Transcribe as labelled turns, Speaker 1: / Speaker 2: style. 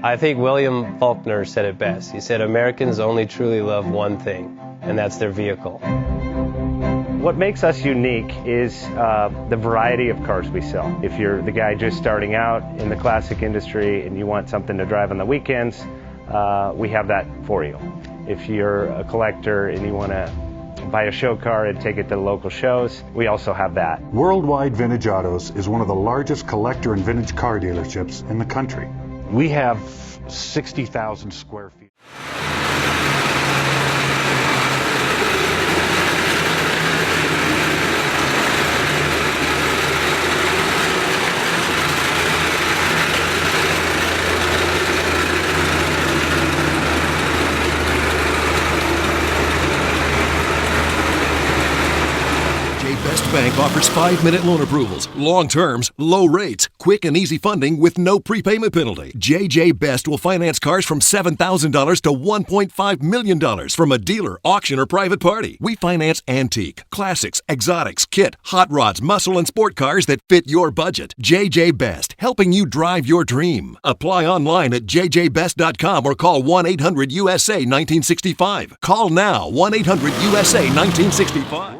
Speaker 1: I think William Faulkner said it best. He said, Americans only truly love one thing, and that's their vehicle.
Speaker 2: What makes us unique is the variety of cars we sell. If you're the guy just starting out in the classic industry and you want something to drive on the weekends, we have that for you. If you're a collector and you want to buy a show car and take it to the local shows, we also have that.
Speaker 3: Worldwide Vintage Autos is one of the largest collector and vintage car dealerships in the country. We have 60,000 square feet.
Speaker 4: Best Bank offers 5-minute loan approvals, long terms, low rates, quick and easy funding with no prepayment penalty. JJ Best will finance cars from $7,000 to $1.5 million from a dealer, auction, or private party. We finance antique, classics, exotics, kit, hot rods, muscle, and sport cars that fit your budget. JJ Best, helping you drive your dream. Apply online at jjbest.com or call 1-800-USA-1965. Call now, 1-800-USA-1965.